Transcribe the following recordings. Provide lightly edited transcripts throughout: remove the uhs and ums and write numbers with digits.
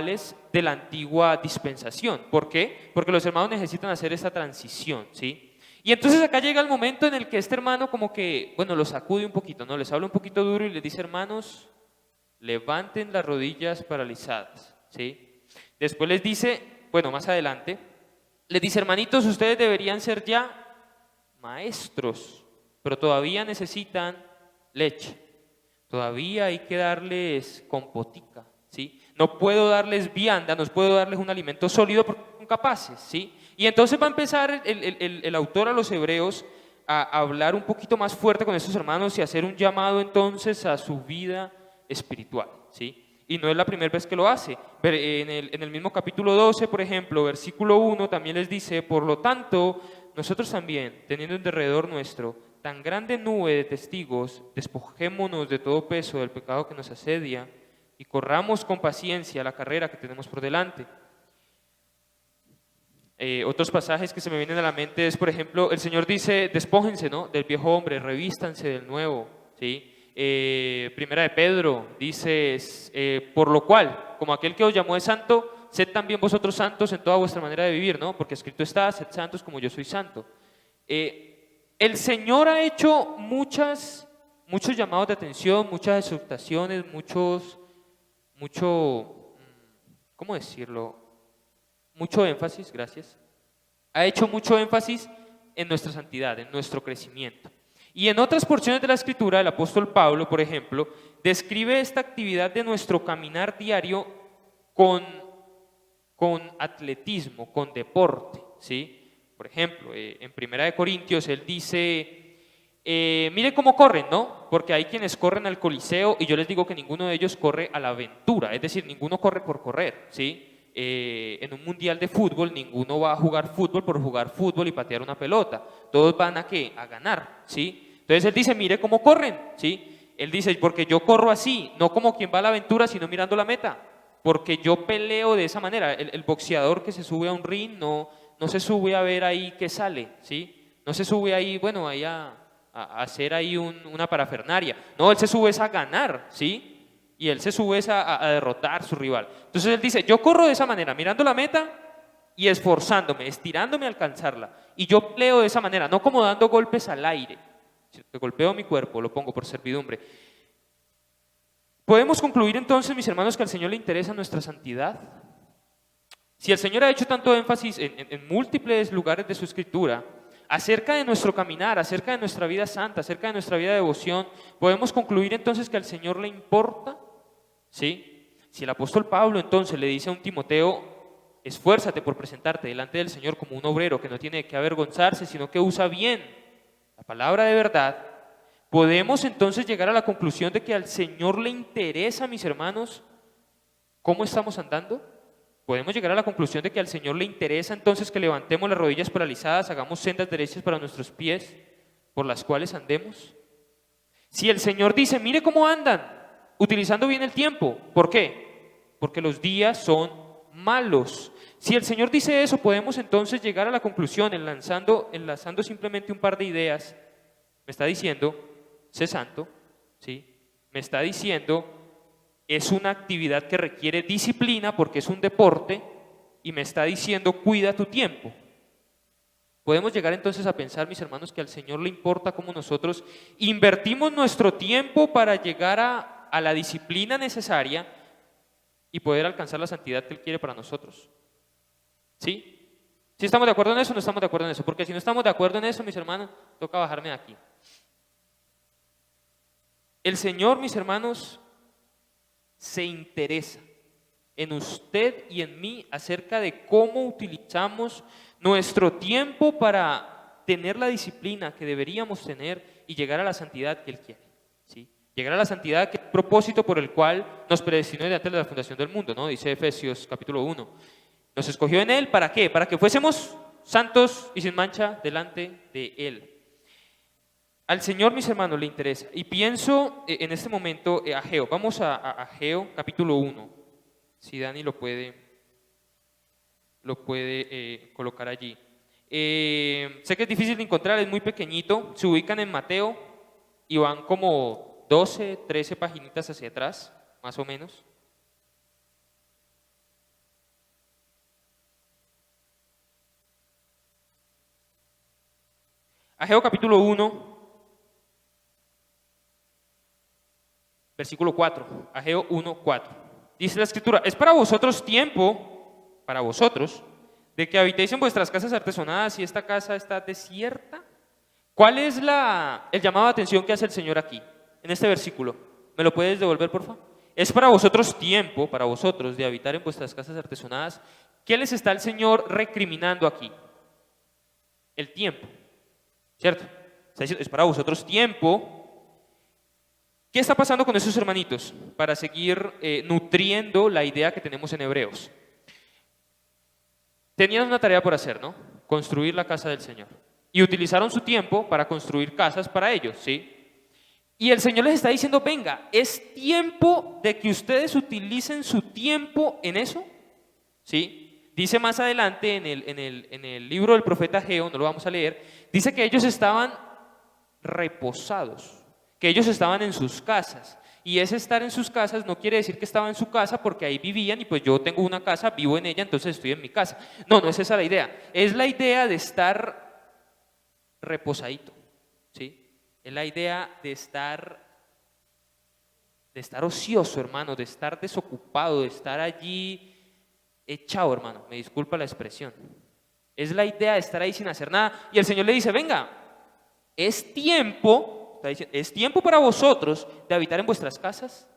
de la antigua dispensación. ¿Por qué? Porque los hermanos necesitan hacer esa transición, ¿sí? Y entonces acá llega el momento en el que este hermano como que, bueno, los sacude un poquito, ¿no? Les habla un poquito duro y les dice: hermanos, levanten las rodillas paralizadas, ¿sí? Después les dice, bueno, más adelante, les dice: hermanitos, ustedes deberían ser ya maestros, pero todavía necesitan leche. Todavía hay que darles compotica, ¿sí? No puedo darles vianda, no puedo darles un alimento sólido porque son capaces, ¿sí? Y entonces va a empezar el autor a los hebreos a hablar un poquito más fuerte con estos hermanos y a hacer un llamado entonces a su vida espiritual, ¿sí? Y no es la primera vez que lo hace. En el mismo capítulo 12, por ejemplo, versículo 1, también les dice: por lo tanto, nosotros también, teniendo en derredor nuestro tan grande nube de testigos, despojémonos de todo peso del pecado que nos asedia y corramos con paciencia la carrera que tenemos por delante. Otros pasajes que se me vienen a la mente es, por ejemplo, el Señor dice: despójense, ¿no?, del viejo hombre, revístanse del nuevo, ¿sí? Primera de Pedro dice: por lo cual, como aquel que os llamó es santo, sed también vosotros santos en toda vuestra manera de vivir, ¿no? Porque escrito está: sed santos como yo soy santo. El Señor ha hecho muchos llamados de atención, muchas exhortaciones, ¿cómo decirlo? Mucho énfasis, gracias. Ha hecho mucho énfasis en nuestra santidad, en nuestro crecimiento. Y en otras porciones de la Escritura, el apóstol Pablo, por ejemplo, describe esta actividad de nuestro caminar diario con atletismo, con deporte, ¿sí? Por ejemplo, en Primera de Corintios él dice: mire cómo corren, ¿no? Porque hay quienes corren al Coliseo y yo les digo que ninguno de ellos corre a la aventura, es decir, ninguno corre por correr, ¿sí? En un mundial de fútbol ninguno va a jugar fútbol por jugar fútbol y patear una pelota, todos van ¿a qué? A ganar, ¿sí? Entonces él dice: mire cómo corren, ¿sí? Él dice: porque yo corro así, no como quien va a la aventura, sino mirando la meta, porque yo peleo de esa manera. El boxeador que se sube a un ring no se sube a ver ahí qué sale, ¿sí? No se sube ahí, bueno, ahí a hacer ahí una parafernaria. No, él se sube a ganar, ¿sí? Y él se sube a derrotar a su rival. Entonces él dice: yo corro de esa manera, mirando la meta y esforzándome, estirándome a alcanzarla. Y yo peleo de esa manera, no como dando golpes al aire. Si golpeo mi cuerpo, lo pongo por servidumbre. ¿Podemos concluir entonces, mis hermanos, que al Señor le interesa nuestra santidad? Si el Señor ha hecho tanto énfasis en múltiples lugares de su Escritura acerca de nuestro caminar, acerca de nuestra vida santa, acerca de nuestra vida de devoción, ¿podemos concluir entonces que al Señor le importa? ¿Sí? Si el apóstol Pablo entonces le dice a un Timoteo: esfuérzate por presentarte delante del Señor como un obrero que no tiene que avergonzarse, sino que usa bien la palabra de verdad, ¿podemos entonces llegar a la conclusión de que al Señor le interesa, mis hermanos, cómo estamos andando? ¿Podemos llegar a la conclusión de que al Señor le interesa entonces que levantemos las rodillas paralizadas, hagamos sendas derechas para nuestros pies, por las cuales andemos? Si el Señor dice: mire cómo andan, utilizando bien el tiempo, ¿por qué? Porque los días son malos. Si el Señor dice eso, podemos entonces llegar a la conclusión, enlazando simplemente un par de ideas. Me está diciendo: sé santo, ¿sí? Me está diciendo: es una actividad que requiere disciplina porque es un deporte, y me está diciendo: cuida tu tiempo. Podemos llegar entonces a pensar, mis hermanos, que al Señor le importa cómo nosotros invertimos nuestro tiempo para llegar a la disciplina necesaria y poder alcanzar la santidad que Él quiere para nosotros. ¿Sí? ¿Sí estamos de acuerdo en eso o no estamos de acuerdo en eso? Porque si no estamos de acuerdo en eso, mis hermanos, toca bajarme de aquí. El Señor, mis hermanos, se interesa en usted y en mí acerca de cómo utilizamos nuestro tiempo para tener la disciplina que deberíamos tener y llegar a la santidad que Él quiere, ¿sí? Llegar a la santidad, que es el propósito por el cual nos predestinó desde antes de la fundación del mundo, ¿no? Dice Efesios capítulo 1. Nos escogió en Él, ¿para qué? Para que fuésemos santos y sin mancha delante de Él. Al Señor, mis hermanos, le interesa. Y pienso en este momento Ageo. Vamos a Ageo capítulo 1. Si Dani lo puede colocar allí. Sé que es difícil de encontrar, es muy pequeñito. Se ubican en Mateo y van como 12, 13 paginitas hacia atrás, más o menos. Ageo capítulo 1, versículo 4. Ageo 1, 4. Dice la Escritura: es para vosotros tiempo, para vosotros, de que habitéis en vuestras casas artesonadas y esta casa está desierta. ¿Cuál es el llamado de atención que hace el Señor aquí, en este versículo? ¿Me lo puedes devolver, por favor? Es para vosotros tiempo, para vosotros, de habitar en vuestras casas artesonadas. ¿Qué les está el Señor recriminando aquí? El tiempo, ¿cierto? Está diciendo, es para vosotros tiempo. ¿Qué está pasando con esos hermanitos? Para seguir nutriendo la idea que tenemos en Hebreos. Tenían una tarea por hacer, ¿no? Construir la casa del Señor. Y utilizaron su tiempo para construir casas para ellos, ¿sí? Y el Señor les está diciendo, venga, es tiempo de que ustedes utilicen su tiempo en eso, ¿sí? Dice más adelante en el libro del profeta Ageo, no lo vamos a leer, dice que ellos estaban reposados, que ellos estaban en sus casas. Y ese estar en sus casas no quiere decir que estaban en su casa porque ahí vivían y pues yo tengo una casa, vivo en ella, entonces estoy en mi casa. No, no es esa la idea. Es la idea de estar reposadito, ¿sí? Es la idea de estar ocioso, hermano, de estar desocupado, de estar allí echado, hermano. Me disculpa la expresión. Es la idea de estar ahí sin hacer nada. Y el Señor le dice, venga, es tiempo para vosotros de habitar en vuestras casas.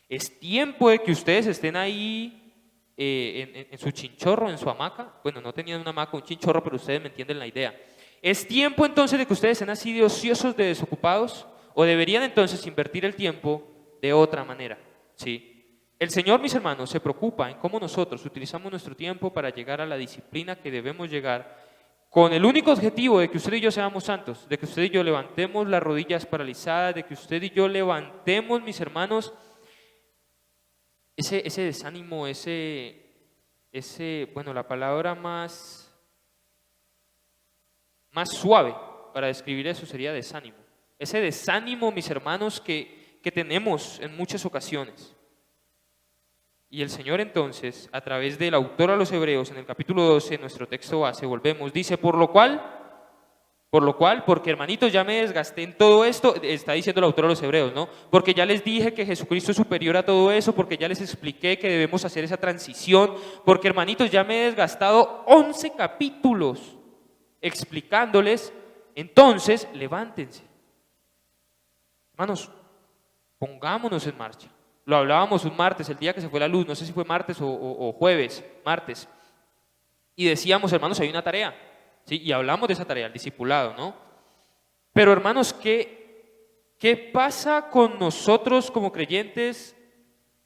Es tiempo de que ustedes estén ahí en su chinchorro, en su hamaca. Bueno, no tenían una hamaca, un chinchorro, pero ustedes me entienden la idea. Es tiempo entonces de que ustedes estén así de ociosos, de desocupados, o deberían entonces invertir el tiempo de otra manera, ¿sí? El Señor, mis hermanos, se preocupa en cómo nosotros utilizamos nuestro tiempo para llegar a la disciplina que debemos llegar, con el único objetivo de que usted y yo seamos santos, de que usted y yo levantemos las rodillas paralizadas, de que usted y yo levantemos, mis hermanos, ese desánimo, bueno, la palabra más suave para describir eso sería desánimo. Ese desánimo, mis hermanos, que tenemos en muchas ocasiones. Y el Señor entonces, a través del autor a los Hebreos, en el capítulo 12, nuestro texto base, volvemos, dice, por lo cual, porque hermanitos ya me desgasté en todo esto, está diciendo el autor a los Hebreos, ¿no? Porque ya les dije que Jesucristo es superior a todo eso, porque ya les expliqué que debemos hacer esa transición, porque hermanitos ya me he desgastado 11 capítulos explicándoles, entonces levántense. Hermanos, pongámonos en marcha. Lo hablábamos un martes, el día que se fue la luz, no sé si fue martes o jueves, martes. Y decíamos, hermanos, hay una tarea, ¿sí? Y hablamos de esa tarea, el discipulado, ¿no? Pero hermanos, ¿qué pasa con nosotros como creyentes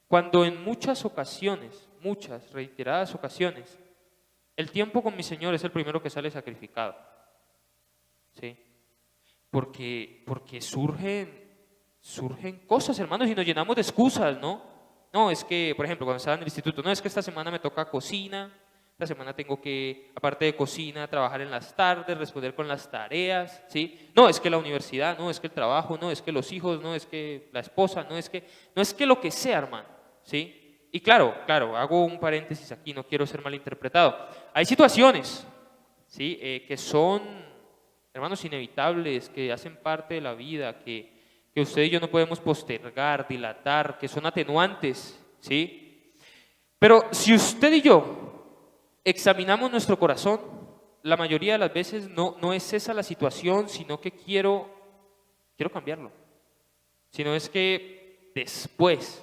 cuando en muchas ocasiones, muchas reiteradas ocasiones, el tiempo con mi Señor es el primero que sale sacrificado? ¿Sí? Porque surgen cosas, hermanos, y nos llenamos de excusas, ¿no? No, es que, por ejemplo, cuando estaba en el instituto, no, es que esta semana me toca cocina, esta semana tengo que, aparte de cocina, trabajar en las tardes, responder con las tareas, ¿sí? No, es que la universidad, no, es que el trabajo, no, es que los hijos, no, es que la esposa, no es que lo que sea, hermano, ¿sí? Y claro, hago un paréntesis aquí, no quiero ser malinterpretado. Hay situaciones, ¿sí? Que son, hermanos, inevitables, que hacen parte de la vida, que usted y yo no podemos postergar, dilatar, que son atenuantes, ¿sí? Pero si usted y yo examinamos nuestro corazón, la mayoría de las veces no es esa la situación, sino que quiero cambiarlo. Sino es que después,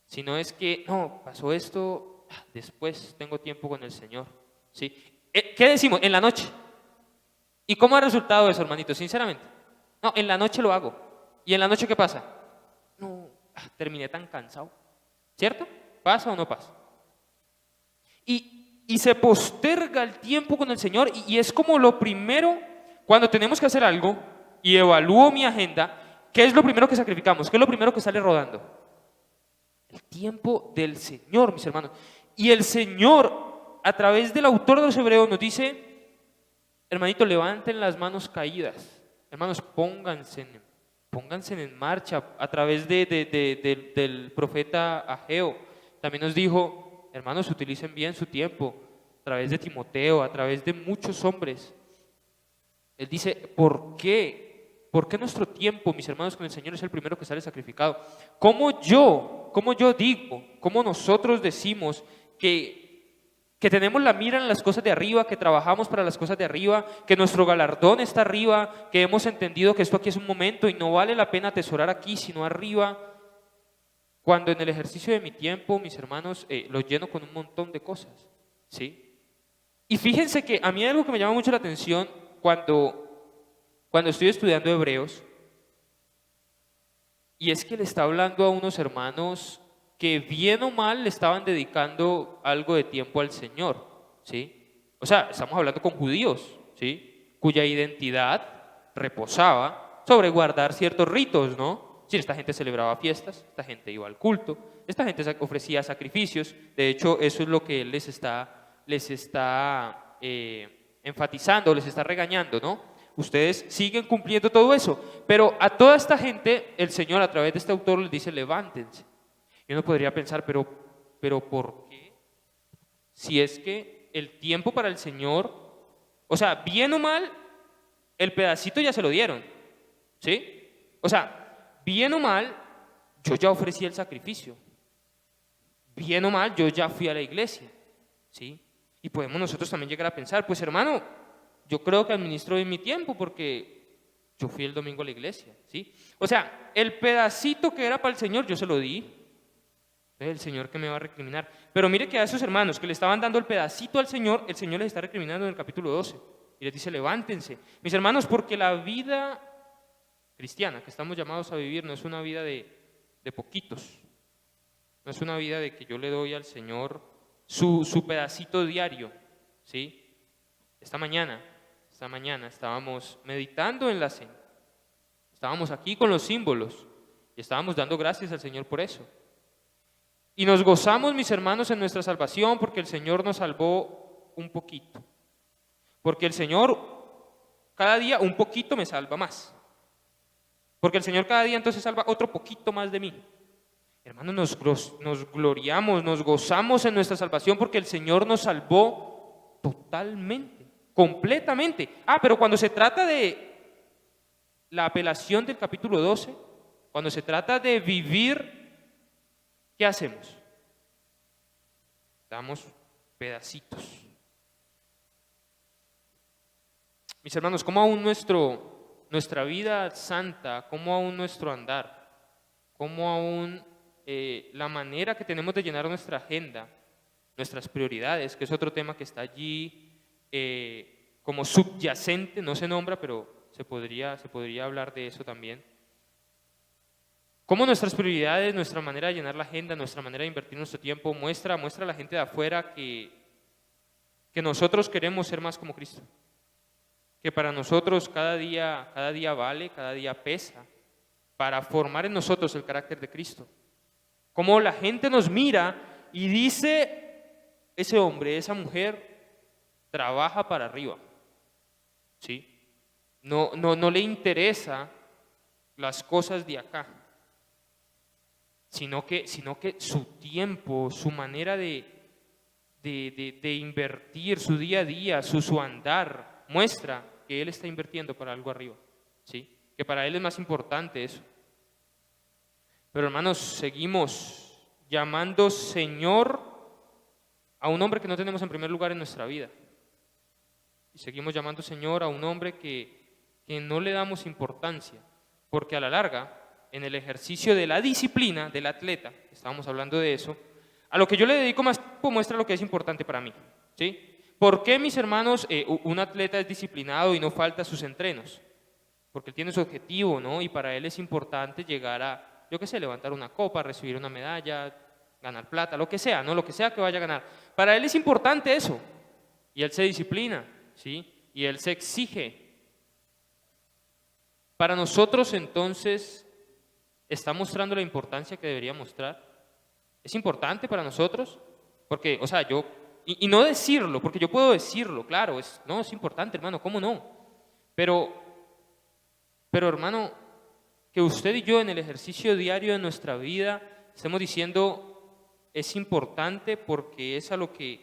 sino es que, no, pasó esto, después tengo tiempo con el Señor, ¿sí? ¿Qué decimos? En la noche. ¿Y cómo ha resultado eso, hermanito? Sinceramente. No, en la noche lo hago. ¿Y en la noche qué pasa? No, terminé tan cansado. ¿Cierto? ¿Pasa o no pasa? Y se posterga el tiempo con el Señor y es como lo primero, cuando tenemos que hacer algo y evalúo mi agenda, ¿qué es lo primero que sacrificamos? ¿Qué es lo primero que sale rodando? El tiempo del Señor, mis hermanos. Y el Señor, a través del autor de los Hebreos, nos dice, hermanito, levanten las manos caídas. Hermanos, pónganse en marcha. A través del profeta Ageo también nos dijo, hermanos, utilicen bien su tiempo. A través de Timoteo, a través de muchos hombres. Él dice, ¿por qué? ¿Por qué nuestro tiempo, mis hermanos, con el Señor es el primero que sale sacrificado? ¿Cómo yo digo, cómo nosotros decimos que tenemos la mira en las cosas de arriba, que trabajamos para las cosas de arriba, que nuestro galardón está arriba, que hemos entendido que esto aquí es un momento y no vale la pena atesorar aquí, sino arriba? Cuando en el ejercicio de mi tiempo, mis hermanos, lo lleno con un montón de cosas, ¿sí? Y fíjense que a mí hay algo que me llama mucho la atención cuando estoy estudiando Hebreos, y es que le está hablando a unos hermanos que bien o mal le estaban dedicando algo de tiempo al Señor, ¿sí? O sea, estamos hablando con judíos, ¿sí? Cuya identidad reposaba sobre guardar ciertos ritos, ¿no? Sí, esta gente celebraba fiestas, esta gente iba al culto, esta gente ofrecía sacrificios. De hecho, eso es lo que él les está enfatizando, les está regañando, ¿no? Ustedes siguen cumpliendo todo eso, pero a toda esta gente el Señor a través de este autor les dice levántense. Y uno podría pensar, pero ¿por qué? Si es que el tiempo para el Señor, o sea, bien o mal, el pedacito ya se lo dieron, ¿sí? O sea, bien o mal, yo ya ofrecí el sacrificio. Bien o mal, yo ya fui a la iglesia, ¿sí? Y podemos nosotros también llegar a pensar, pues hermano, yo creo que administro bien mi tiempo porque yo fui el domingo a la iglesia, ¿sí? O sea, el pedacito que era para el Señor, yo se lo di. El Señor que me va a recriminar. Pero mire que a esos hermanos que le estaban dando el pedacito al Señor, el Señor les está recriminando en el capítulo 12. Y les dice, levántense. Mis hermanos, porque la vida cristiana que estamos llamados a vivir no es una vida de poquitos. No es una vida de que yo le doy al Señor su pedacito diario, ¿sí? Esta mañana estábamos meditando en la cena. Estábamos aquí con los símbolos y estábamos dando gracias al Señor por eso. Y nos gozamos, mis hermanos, en nuestra salvación porque el Señor nos salvó un poquito. Porque el Señor cada día un poquito me salva más. Porque el Señor cada día entonces salva otro poquito más de mí. Hermanos, nos gloriamos, nos gozamos en nuestra salvación porque el Señor nos salvó totalmente, completamente. Pero cuando se trata de la apelación del capítulo 12, cuando se trata de vivir, ¿qué hacemos? Damos pedacitos. Mis hermanos, ¿cómo aún nuestra vida santa, cómo aún nuestro andar, cómo aún la manera que tenemos de llenar nuestra agenda, nuestras prioridades, que es otro tema que está allí como subyacente, no se nombra, pero se podría hablar de eso también. Cómo nuestras prioridades, nuestra manera de llenar la agenda, nuestra manera de invertir nuestro tiempo muestra a la gente de afuera que nosotros queremos ser más como Cristo. Que para nosotros cada día vale, cada día pesa, para formar en nosotros el carácter de Cristo. Cómo la gente nos mira y dice, ese hombre, esa mujer, trabaja para arriba. ¿Sí? No le interesa las cosas de acá. Sino que su tiempo, su manera de invertir, su día a día, su andar, muestra que él está invirtiendo para algo arriba, ¿sí? Que para él es más importante eso. Pero hermanos, seguimos llamando Señor a un hombre que no tenemos en primer lugar en nuestra vida. Y seguimos llamando Señor a un hombre que no le damos importancia, porque a la larga, en el ejercicio de la disciplina del atleta, estábamos hablando de eso, a lo que yo le dedico más tiempo muestra lo que es importante para mí, ¿sí? ¿Por qué, mis hermanos, un atleta es disciplinado y no falta a sus entrenos? Porque él tiene su objetivo, ¿no? Y para él es importante llegar a, yo qué sé, levantar una copa, recibir una medalla, ganar plata, lo que sea, ¿no? Lo que sea que vaya a ganar. Para él es importante eso. Y él se disciplina, ¿sí? Y él se exige. Para nosotros, entonces, ¿está mostrando la importancia que debería mostrar? ¿Es importante para nosotros? Porque, o sea, y no decirlo, porque yo puedo decirlo, claro, es importante, hermano, ¿cómo no? Pero hermano, que usted y yo en el ejercicio diario de nuestra vida estemos diciendo, es importante porque es a lo que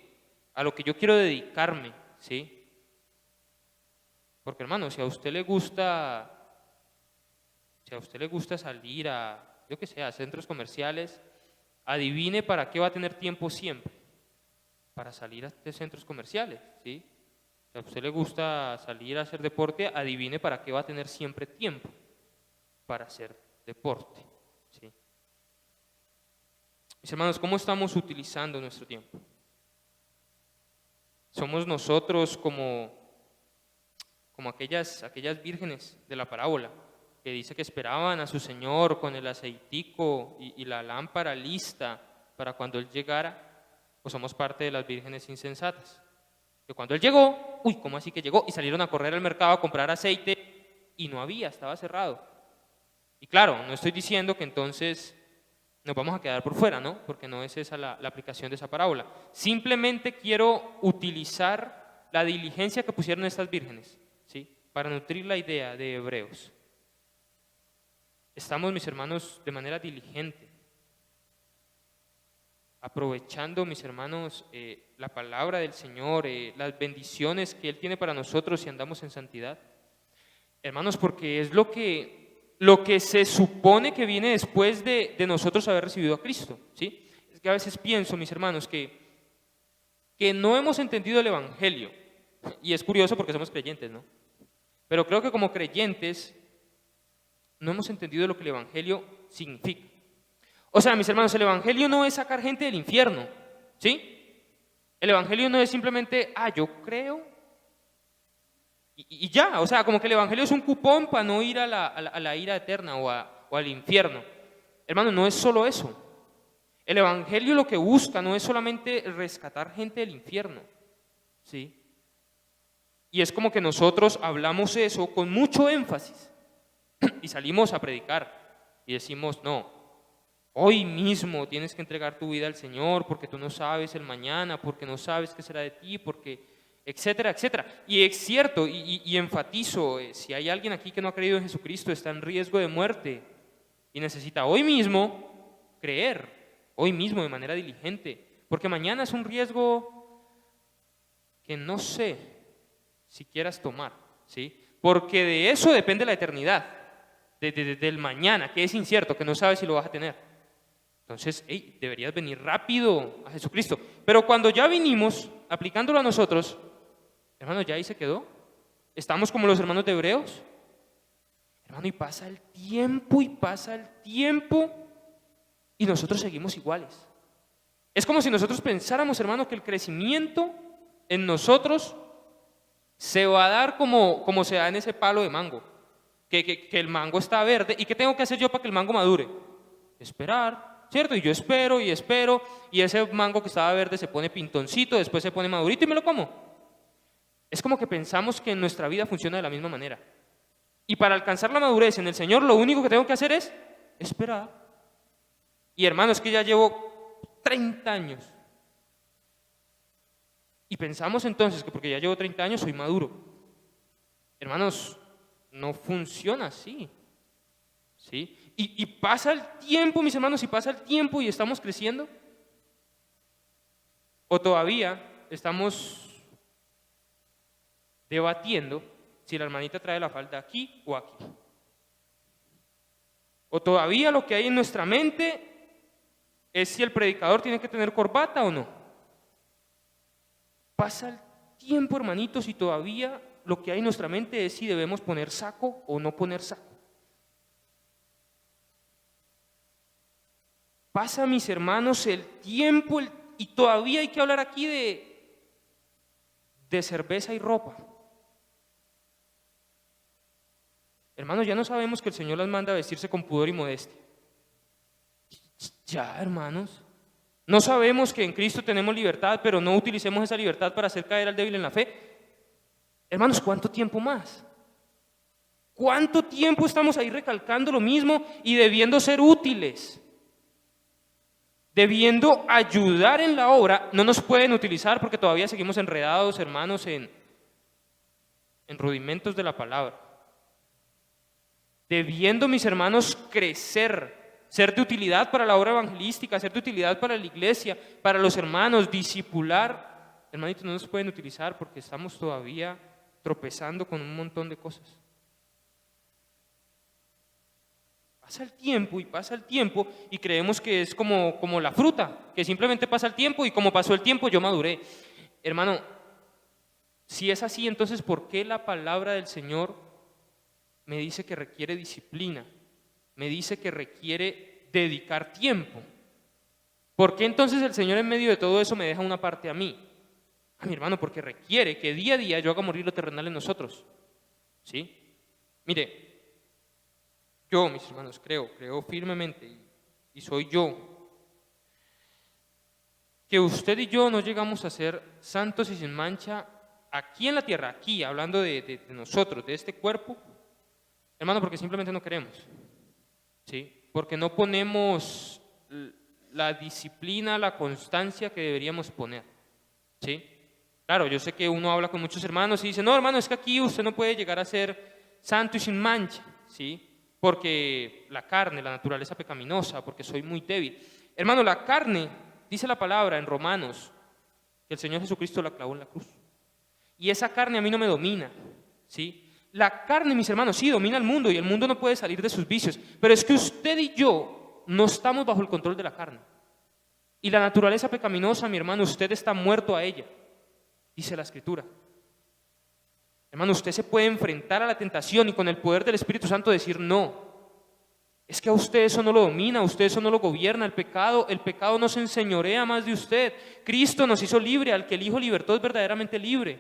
yo quiero dedicarme, ¿sí? Porque hermano, si a usted le gusta salir a, yo qué sé, a centros comerciales, adivine para qué va a tener tiempo siempre. Para salir a centros comerciales, ¿sí? Si a usted le gusta salir a hacer deporte, adivine para qué va a tener siempre tiempo para hacer deporte, ¿sí? Mis hermanos, ¿cómo estamos utilizando nuestro tiempo? Somos nosotros como aquellas vírgenes de la parábola que dice que esperaban a su Señor con el aceitico y la lámpara lista para cuando Él llegara, o somos parte de las vírgenes insensatas, que cuando Él llegó, uy, ¿cómo así que llegó? Y salieron a correr al mercado a comprar aceite y no había, estaba cerrado. Y claro, no estoy diciendo que entonces nos vamos a quedar por fuera, ¿no? Porque no es esa la aplicación de esa parábola. Simplemente quiero utilizar la diligencia que pusieron estas vírgenes, ¿sí? Para nutrir la idea de Hebreos. Estamos, mis hermanos, de manera diligente, aprovechando, mis hermanos, la palabra del Señor, las bendiciones que Él tiene para nosotros si andamos en santidad. Hermanos, porque es lo que se supone que viene después de nosotros haber recibido a Cristo, ¿sí? Es que a veces pienso, mis hermanos, que no hemos entendido el Evangelio, y es curioso porque somos creyentes, ¿no? Pero creo que como creyentes no hemos entendido lo que el Evangelio significa. O sea, mis hermanos, el Evangelio no es sacar gente del infierno, ¿sí? El Evangelio no es simplemente, yo creo, y ya, o sea, como que el Evangelio es un cupón para no ir a la ira eterna o al infierno. Hermano, no es solo eso. El Evangelio lo que busca no es solamente rescatar gente del infierno, ¿sí? Y es como que nosotros hablamos eso con mucho énfasis y salimos a predicar y decimos, no, hoy mismo tienes que entregar tu vida al Señor porque tú no sabes el mañana, porque no sabes qué será de ti, porque etcétera, etcétera. Y es cierto, y enfatizo, si hay alguien aquí que no ha creído en Jesucristo, está en riesgo de muerte y necesita hoy mismo creer, hoy mismo de manera diligente, porque mañana es un riesgo que no sé si quieras tomar, ¿sí? Porque de eso depende la eternidad, del mañana, que es incierto, que no sabes si lo vas a tener. Entonces, deberías venir rápido a Jesucristo. Pero cuando ya vinimos, aplicándolo a nosotros, hermano, ya ahí se quedó. Estamos como los hermanos de Hebreos. Hermano, y pasa el tiempo, y nosotros seguimos iguales. Es como si nosotros pensáramos, hermano, que el crecimiento en nosotros se va a dar como se da en ese palo de mango. Que el mango está verde. ¿Y qué tengo que hacer yo para que el mango madure? Esperar, ¿cierto? Y yo espero, y ese mango que estaba verde se pone pintoncito, después se pone madurito y me lo como. Es como que pensamos que en nuestra vida funciona de la misma manera. Y para alcanzar la madurez en el Señor, lo único que tengo que hacer es esperar. Y hermanos, que ya llevo 30 años. Y pensamos entonces que porque ya llevo 30 años soy maduro. Hermanos, no funciona así, ¿sí? Y pasa el tiempo, mis hermanos, y pasa el tiempo y estamos creciendo. O todavía estamos debatiendo si la hermanita trae la falda aquí o aquí. O todavía lo que hay en nuestra mente es si el predicador tiene que tener corbata o no. Pasa el tiempo, hermanitos, y todavía lo que hay en nuestra mente es si debemos poner saco o no poner saco. Pasa, mis hermanos, el tiempo y todavía hay que hablar aquí de cerveza y ropa. Hermanos, ya no sabemos que el Señor las manda a vestirse con pudor y modestia. Ya, hermanos. No sabemos que en Cristo tenemos libertad, pero no utilicemos esa libertad para hacer caer al débil en la fe. Hermanos, ¿cuánto tiempo más? ¿Cuánto tiempo estamos ahí recalcando lo mismo y debiendo ser útiles? Debiendo ayudar en la obra, no nos pueden utilizar porque todavía seguimos enredados, hermanos, en rudimentos de la palabra. Debiendo, mis hermanos, crecer, ser de utilidad para la obra evangelística, ser de utilidad para la iglesia, para los hermanos, discipular. Hermanitos, no nos pueden utilizar porque estamos todavía tropezando con un montón de cosas. Pasa el tiempo y creemos que es como la fruta, que simplemente pasa el tiempo y como pasó el tiempo yo maduré. Hermano, si es así, entonces ¿por qué la palabra del Señor me dice que requiere disciplina? Me dice que requiere dedicar tiempo. ¿Por qué entonces el Señor en medio de todo eso me deja una parte a mí? A mi hermano, porque requiere que día a día yo haga morir lo terrenal en nosotros. ¿Sí? Mire, yo, mis hermanos, creo firmemente, y soy yo, que usted y yo no llegamos a ser santos y sin mancha aquí en la tierra, aquí, hablando de nosotros, de este cuerpo, hermano, porque simplemente no queremos, ¿sí? Porque no ponemos la disciplina, la constancia que deberíamos poner, ¿sí? Claro, yo sé que uno habla con muchos hermanos y dice, no, hermano, es que aquí usted no puede llegar a ser santo y sin mancha, ¿sí? Porque la carne, la naturaleza pecaminosa, porque soy muy débil. Hermano, la carne, dice la palabra en Romanos, que el Señor Jesucristo la clavó en la cruz. Y esa carne a mí no me domina, ¿sí? La carne, mis hermanos, sí domina el mundo y el mundo no puede salir de sus vicios, pero es que usted y yo no estamos bajo el control de la carne. Y la naturaleza pecaminosa, mi hermano, usted está muerto a ella, dice la Escritura. Hermano, usted se puede enfrentar a la tentación y con el poder del Espíritu Santo decir no. Es que a usted eso no lo domina, a usted eso no lo gobierna, el pecado no se enseñorea más de usted. Cristo nos hizo libre, al que el Hijo libertó es verdaderamente libre.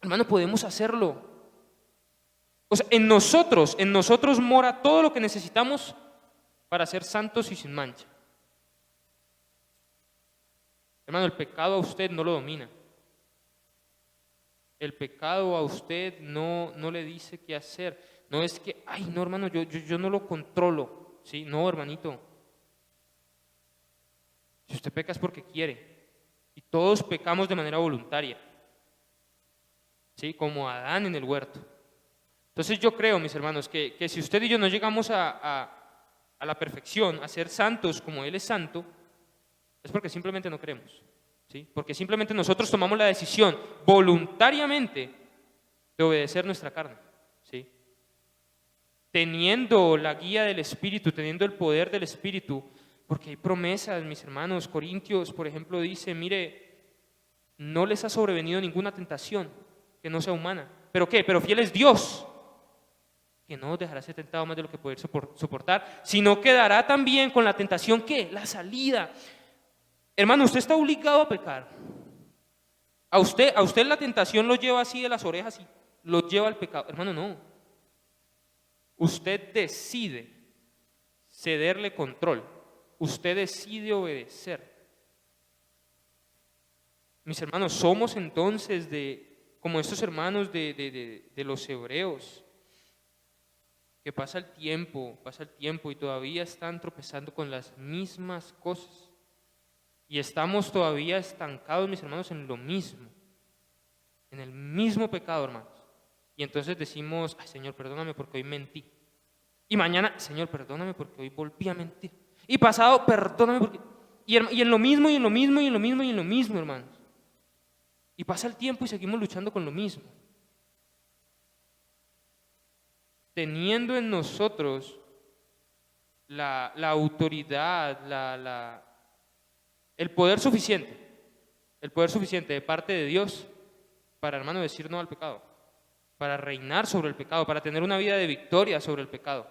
Hermano, podemos hacerlo. O sea, en nosotros mora todo lo que necesitamos para ser santos y sin mancha. Hermano, el pecado a usted no lo domina. El pecado a usted no le dice qué hacer. No es que, ay, no, hermano, yo no lo controlo. ¿Sí? No, hermanito. Si usted peca es porque quiere. Y todos pecamos de manera voluntaria. ¿Sí? Como Adán en el huerto. Entonces yo creo, mis hermanos, que si usted y yo no llegamos a la perfección, a ser santos como Él es santo, es porque simplemente no queremos. ¿Sí? Porque simplemente nosotros tomamos la decisión voluntariamente de obedecer nuestra carne, ¿sí? Teniendo la guía del Espíritu, teniendo el poder del Espíritu, porque hay promesas, mis hermanos. Corintios, por ejemplo, dice, mire, no les ha sobrevenido ninguna tentación que no sea humana. ¿Pero qué? Pero fiel es Dios, que no os dejará ser tentado más de lo que poder soportar, sino que dará también con la tentación, ¿qué? La salida. Hermano, usted está obligado a pecar. A usted la tentación lo lleva así de las orejas y lo lleva al pecado. Hermano, no. Usted decide cederle control. Usted decide obedecer. Mis hermanos, somos entonces como estos hermanos de los hebreos, que pasa el tiempo y todavía están tropezando con las mismas cosas. Y estamos todavía estancados, mis hermanos, en lo mismo, en el mismo pecado, hermanos. Y entonces decimos, ay, Señor, perdóname porque hoy mentí. Y mañana, Señor, perdóname porque hoy volví a mentir. Y pasado, perdóname porque... Y en lo mismo, y en lo mismo, y en lo mismo, y en lo mismo, hermanos. Y pasa el tiempo y seguimos luchando con lo mismo. Teniendo en nosotros la autoridad, el poder suficiente de parte de Dios para, hermano, decir no al pecado, para reinar sobre el pecado, para tener una vida de victoria sobre el pecado.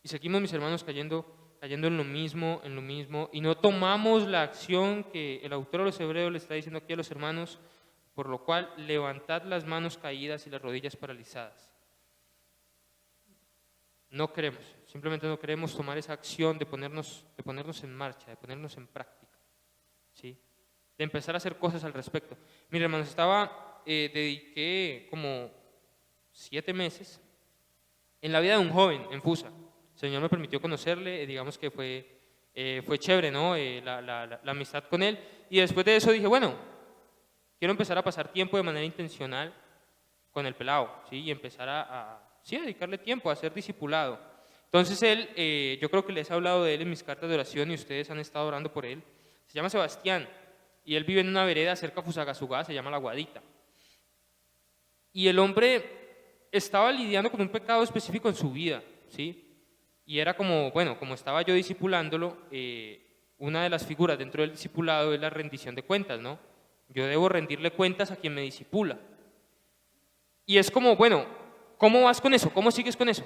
Y seguimos, mis hermanos, cayendo en lo mismo, y no tomamos la acción que el autor de los Hebreos le está diciendo aquí a los hermanos, por lo cual levantad las manos caídas y las rodillas paralizadas. No queremos, simplemente no queremos tomar esa acción de ponernos en marcha, de ponernos en práctica, ¿sí? De empezar a hacer cosas al respecto. Mire, hermanos, dediqué como 7 meses en la vida de un joven en Fusa. El Señor me permitió conocerle, digamos que fue chévere, ¿no? La amistad con él. Y después de eso dije, bueno, quiero empezar a pasar tiempo de manera intencional con el pelado, ¿sí? Y empezar a dedicarle tiempo, a ser discipulado. Entonces él, yo creo que les he hablado de él en mis cartas de oración y ustedes han estado orando por él. Se llama Sebastián. y él vive en una vereda cerca de Fusagasugá, se llama La Guadita. Y el hombre estaba lidiando con un pecado específico en su vida, ¿sí? Y era como, bueno, como estaba yo discipulándolo, una de las figuras dentro del discipulado es la rendición de cuentas, ¿no? Yo debo rendirle cuentas a quien me discipula. Y es como, bueno, ¿cómo vas con eso? ¿Cómo sigues con eso?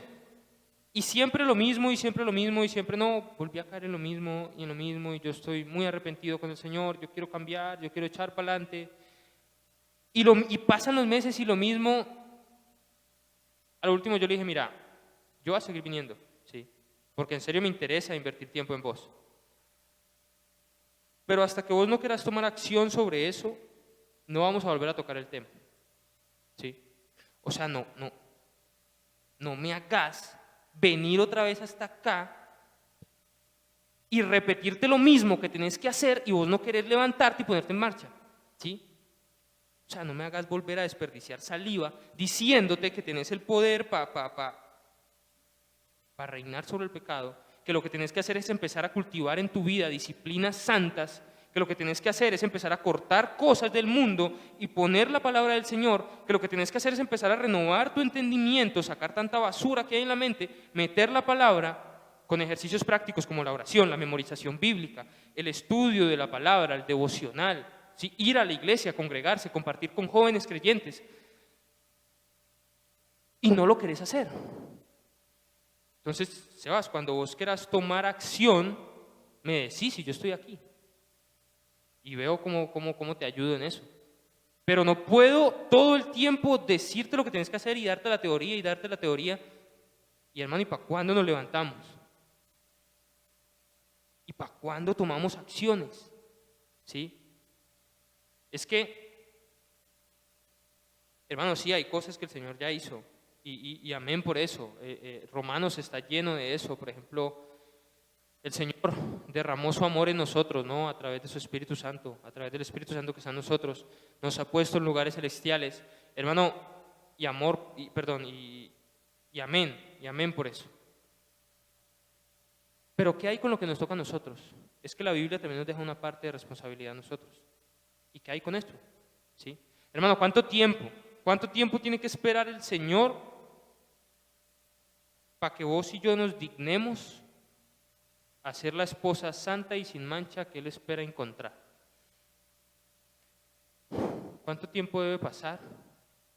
Y siempre lo mismo, y siempre lo mismo, y siempre no, volví a caer en lo mismo, y en lo mismo, y yo estoy muy arrepentido con el Señor, yo quiero cambiar, yo quiero echar para adelante. Y pasan los meses y lo mismo. Al último yo le dije, mira, yo voy a seguir viniendo, ¿sí? Porque en serio me interesa invertir tiempo en vos. Pero hasta que vos no quieras tomar acción sobre eso, no vamos a volver a tocar el tema, ¿sí? O sea, no me hagas venir otra vez hasta acá y repetirte lo mismo que tenés que hacer y vos no querés levantarte y ponerte en marcha, ¿sí? O sea, no me hagas volver a desperdiciar saliva diciéndote que tenés el poder para reinar sobre el pecado, que lo que tenés que hacer es empezar a cultivar en tu vida disciplinas santas, que lo que tenés que hacer es empezar a cortar cosas del mundo y poner la palabra del Señor, que lo que tenés que hacer es empezar a renovar tu entendimiento, sacar tanta basura que hay en la mente, meter la palabra con ejercicios prácticos como la oración, la memorización bíblica, el estudio de la palabra, el devocional, ¿sí? Ir a la iglesia, congregarse, compartir con jóvenes creyentes. Y no lo querés hacer. Entonces, Sebas, cuando vos quieras tomar acción, me decís y yo estoy aquí. Y veo cómo te ayudo en eso. Pero no puedo todo el tiempo decirte lo que tienes que hacer y darte la teoría y darte la teoría. Y hermano, ¿y para cuándo nos levantamos? ¿Y para cuándo tomamos acciones? ¿Sí? Es que, hermano, sí hay cosas que el Señor ya hizo. Y amén por eso. Romanos está lleno de eso. Por ejemplo, el Señor derramó su amor en nosotros, ¿no? A través de su Espíritu Santo, a través del Espíritu Santo que está en nosotros, nos ha puesto en lugares celestiales, hermano, y amor, y amén por eso. Pero ¿qué hay con lo que nos toca a nosotros? Es que la Biblia también nos deja una parte de responsabilidad a nosotros. ¿Y qué hay con esto? ¿Sí? Hermano, ¿cuánto tiempo tiene que esperar el Señor para que vos y yo nos dignemos a ser la esposa santa y sin mancha que Él espera encontrar? ¿Cuánto tiempo debe pasar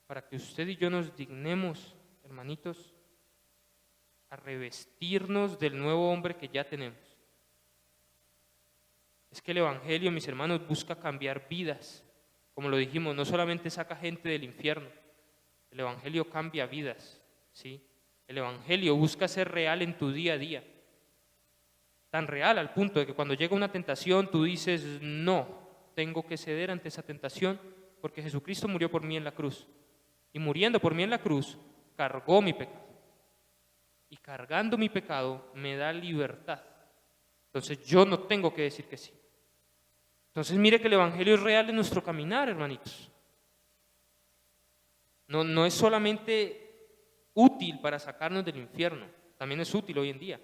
para que usted y yo nos dignemos, hermanitos, a revestirnos del nuevo hombre que ya tenemos? Es que el Evangelio, mis hermanos, busca cambiar vidas. Como lo dijimos, no solamente saca gente del infierno, el Evangelio cambia vidas, ¿sí? El Evangelio busca ser real en tu día a día. Tan real al punto de que cuando llega una tentación tú dices, no, tengo que ceder ante esa tentación porque Jesucristo murió por mí en la cruz. Y muriendo por mí en la cruz, cargó mi pecado. Y cargando mi pecado me da libertad. Entonces yo no tengo que decir que sí. Entonces mire que el Evangelio es real en nuestro caminar, hermanitos. No es solamente útil para sacarnos del infierno, también es útil hoy en día.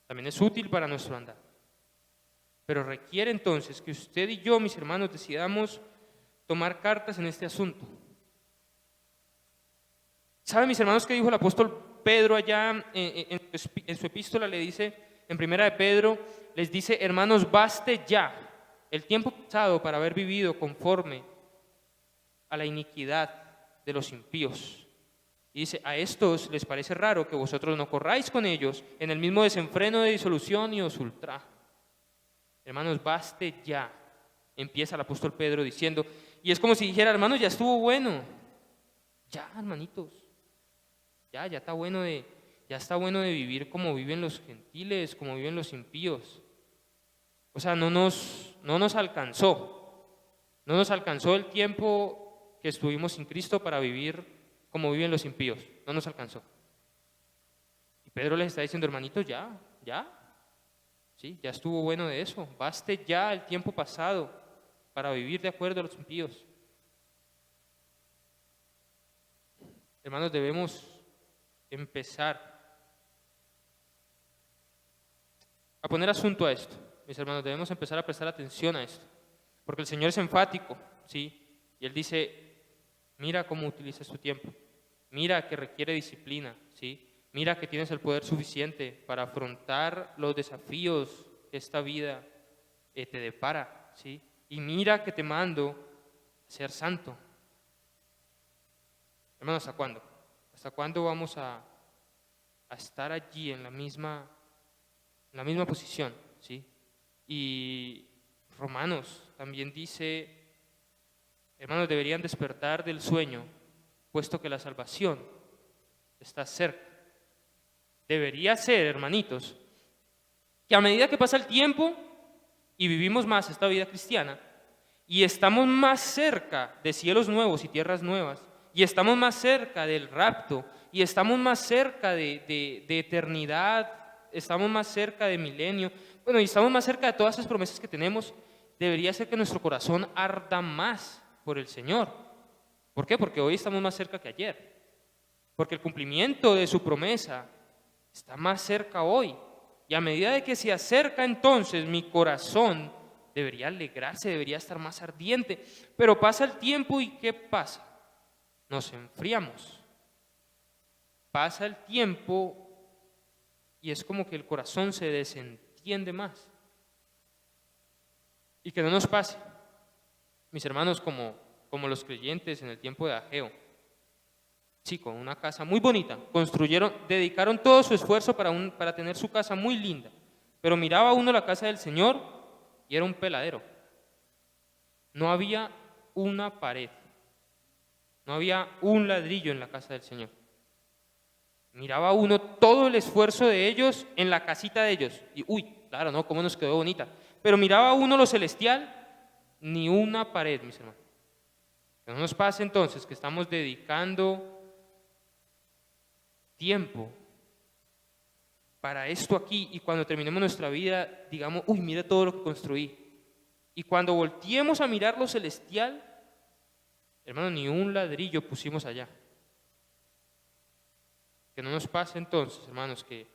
También es útil para nuestro andar. Pero requiere entonces que usted y yo, mis hermanos, decidamos tomar cartas en este asunto. ¿Saben, mis hermanos, qué dijo el apóstol Pedro allá en su epístola? Le dice, en primera de Pedro, les dice, hermanos, baste ya el tiempo pasado para haber vivido conforme a la iniquidad de los impíos. Y dice, a estos les parece raro que vosotros no corráis con ellos en el mismo desenfreno de disolución y os ultraje. Hermanos, baste ya, empieza el apóstol Pedro diciendo, y es como si dijera, hermanos, ya estuvo bueno. Ya, hermanitos, ya está bueno de vivir como viven los gentiles, como viven los impíos. O sea, no nos alcanzó el tiempo que estuvimos sin Cristo para vivir como viven los impíos, no nos alcanzó. Y Pedro les está diciendo, hermanitos, ya, sí, ya estuvo bueno de eso, baste ya el tiempo pasado para vivir de acuerdo a los impíos. Hermanos, debemos empezar a poner asunto a esto. Mis hermanos, debemos empezar a prestar atención a esto. Porque el Señor es enfático, ¿sí? Y Él dice, mira cómo utilizas tu tiempo, mira que requiere disciplina, ¿sí? Mira que tienes el poder suficiente para afrontar los desafíos que esta vida te depara, ¿sí? Y mira que te mando a ser santo. Hermano, ¿hasta cuándo? ¿Hasta cuándo vamos a estar allí en la misma posición, ¿sí? Y Romanos también dice, hermanos, deberían despertar del sueño, puesto que la salvación está cerca. Debería ser, hermanitos, que a medida que pasa el tiempo y vivimos más esta vida cristiana, y estamos más cerca de cielos nuevos y tierras nuevas, y estamos más cerca del rapto, y estamos más cerca de eternidad, estamos más cerca de milenio, bueno, y estamos más cerca de todas esas promesas que tenemos, debería ser que nuestro corazón arda más por el Señor. ¿Por qué? Porque hoy estamos más cerca que ayer. Porque el cumplimiento de su promesa está más cerca hoy. Y a medida de que se acerca entonces, mi corazón debería alegrarse, debería estar más ardiente. Pero pasa el tiempo y ¿qué pasa? Nos enfriamos. Pasa el tiempo y es como que el corazón se desentiende más. Y que no nos pase, mis hermanos, como los creyentes en el tiempo de Ageo. Sí, con una casa muy bonita, dedicaron todo su esfuerzo para tener su casa muy linda, pero miraba uno la casa del Señor y era un peladero. No había una pared, no había un ladrillo en la casa del Señor. Miraba uno todo el esfuerzo de ellos en la casita de ellos y uy, claro, no, cómo nos quedó bonita, pero miraba uno lo celestial, ni una pared, mis hermanos. Que no nos pase entonces que estamos dedicando tiempo para esto aquí y cuando terminemos nuestra vida digamos, uy, mira todo lo que construí. Y cuando volteemos a mirar lo celestial, hermano, ni un ladrillo pusimos allá. Que no nos pase entonces, hermanos, que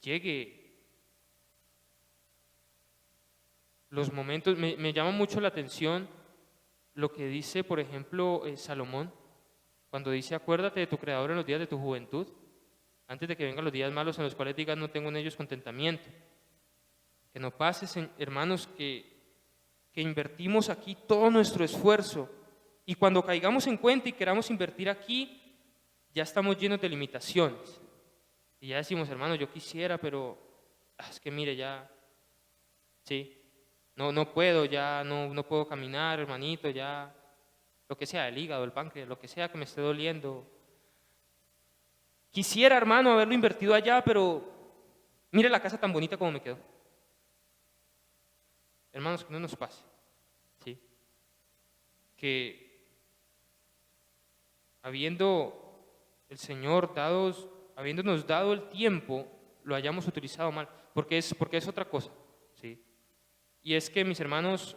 llegue los momentos, me llama mucho la atención lo que dice, por ejemplo, Salomón, cuando dice, acuérdate de tu Creador en los días de tu juventud, antes de que vengan los días malos en los cuales digas, no tengo en ellos contentamiento. Que no pase, hermanos, que invertimos aquí todo nuestro esfuerzo y cuando caigamos en cuenta y queramos invertir aquí, ya estamos llenos de limitaciones. Y ya decimos, hermano, yo quisiera, pero es que mire, ya, sí, no puedo, ya no puedo caminar, hermanito, ya, lo que sea, el hígado, el páncreas, lo que sea que me esté doliendo. Quisiera, hermano, haberlo invertido allá, pero mire la casa tan bonita como me quedó. Hermanos, que no nos pase, ¿sí? Que habiendo el Señor habiéndonos dado el tiempo, lo hayamos utilizado mal, porque es otra cosa, ¿sí? Y es que, mis hermanos,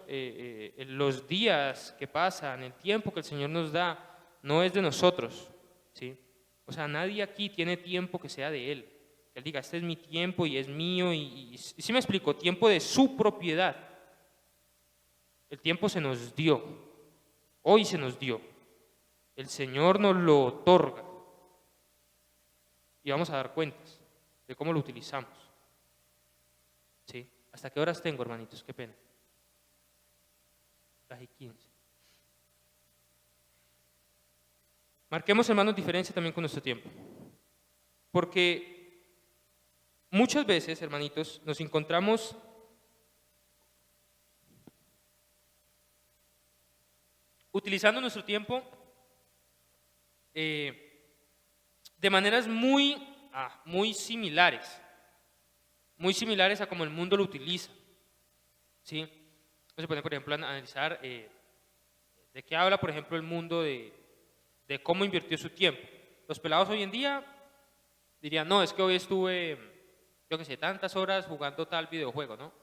los días que pasan, el tiempo que el Señor nos da, no es de nosotros, ¿sí? O sea, nadie aquí tiene tiempo que sea de Él. Que Él diga, este es mi tiempo y es mío, y sí me explico, tiempo de su propiedad. El tiempo se nos dio, hoy se nos dio. El Señor nos lo otorga. Y vamos a dar cuentas de cómo lo utilizamos. ¿Sí? ¿Hasta qué horas tengo, hermanitos? Qué pena. Las y 15. Marquemos, hermanos, diferencia también con nuestro tiempo. Porque muchas veces, hermanitos, nos encontramos utilizando nuestro tiempo de maneras muy similares a como el mundo lo utiliza, ¿sí? Se puede, por ejemplo, analizar de qué habla, por ejemplo, el mundo de cómo invirtió su tiempo. Los pelados hoy en día dirían, no, es que hoy estuve, yo qué sé, tantas horas jugando tal videojuego, ¿no?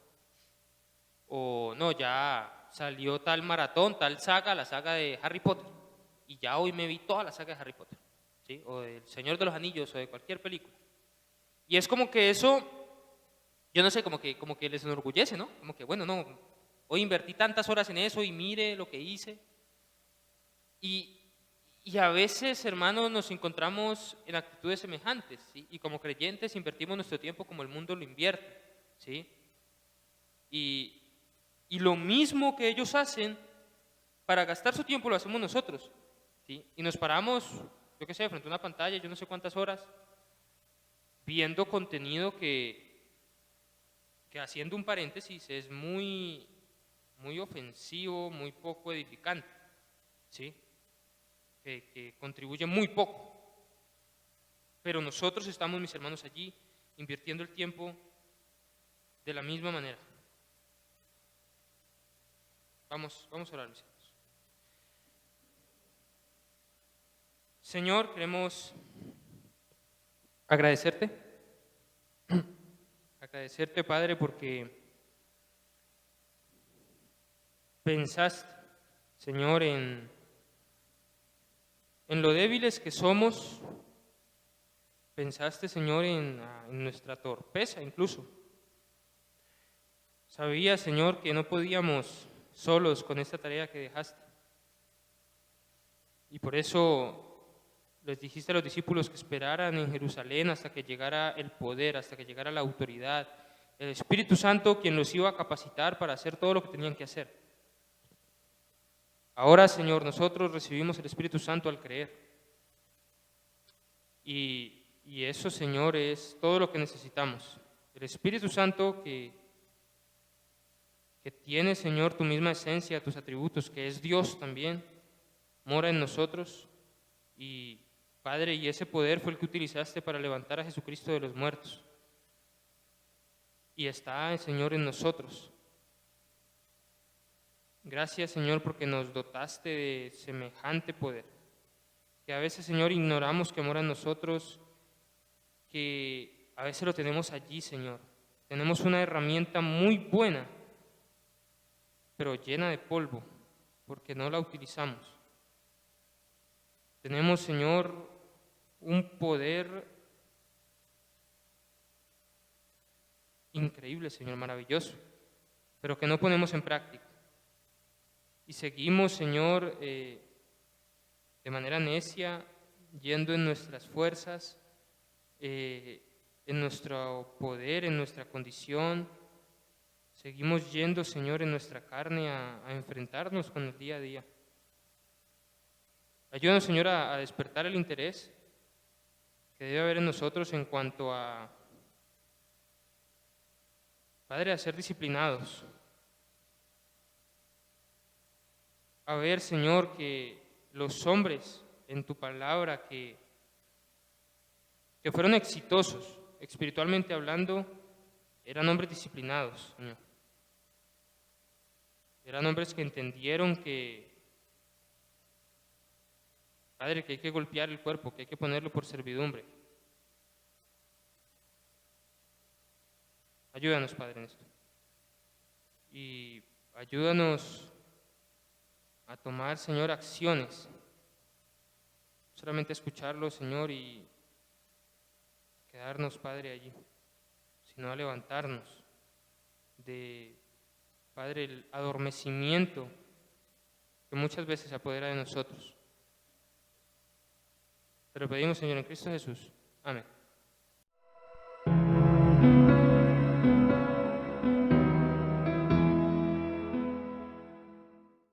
O no, ya salió tal maratón, tal saga, la saga de Harry Potter, y ya hoy me vi toda la saga de Harry Potter, ¿sí? O del Señor de los Anillos, o de cualquier película. Y es como que eso, yo no sé, como que les enorgullece, ¿no? Como que, bueno, no, Hoy invertí tantas horas en eso y mire lo que hice. Y a veces, hermanos, nos encontramos en actitudes semejantes, ¿sí? Y como creyentes invertimos nuestro tiempo como el mundo lo invierte, ¿sí? Y lo mismo que ellos hacen, para gastar su tiempo lo hacemos nosotros, ¿sí? Y nos paramos, yo qué sé, frente a una pantalla, yo no sé cuántas horas, viendo contenido que haciendo un paréntesis, es muy ofensivo, muy poco edificante, ¿sí? Que contribuye muy poco. Pero nosotros estamos, mis hermanos, allí invirtiendo el tiempo de la misma manera. Vamos a orar, mis hermanos. Señor, queremos agradecerte, Padre, porque pensaste, Señor, en lo débiles que somos. Pensaste, Señor, en nuestra torpeza incluso. Sabías, Señor, que no podíamos solos con esta tarea que dejaste. Y por eso les dijiste a los discípulos que esperaran en Jerusalén hasta que llegara el poder, hasta que llegara la autoridad, el Espíritu Santo, quien los iba a capacitar para hacer todo lo que tenían que hacer. Ahora, Señor, nosotros recibimos el Espíritu Santo al creer. Y eso, Señor, es todo lo que necesitamos. El Espíritu Santo que tiene, Señor, tu misma esencia, tus atributos, que es Dios también, mora en nosotros. Y, Padre, y ese poder fue el que utilizaste para levantar a Jesucristo de los muertos. Y está, Señor, en nosotros. Gracias, Señor, porque nos dotaste de semejante poder, que a veces, Señor, ignoramos que mora en nosotros, que a veces lo tenemos allí, Señor. Tenemos una herramienta muy buena, pero llena de polvo, porque no la utilizamos. Tenemos, Señor, un poder increíble, Señor, maravilloso, pero que no ponemos en práctica. Y seguimos, Señor, de manera necia, yendo en nuestras fuerzas, en nuestro poder, en nuestra condición. Seguimos yendo, Señor, en nuestra carne a enfrentarnos con el día a día. Ayúdanos, Señor, a despertar el interés que debe haber en nosotros en cuanto a, Padre, a ser disciplinados. A ver, Señor, que los hombres en tu palabra que fueron exitosos, espiritualmente hablando, eran hombres disciplinados, Señor. Eran hombres que entendieron que, Padre, que hay que golpear el cuerpo, que hay que ponerlo por servidumbre. Ayúdanos, Padre, en esto. Y ayúdanos a tomar, Señor, acciones. Solamente escucharlo, Señor, y quedarnos, Padre, allí, sino a levantarnos de, Padre, el adormecimiento que muchas veces se apodera de nosotros. Te lo pedimos, Señor, en Cristo Jesús. Amén.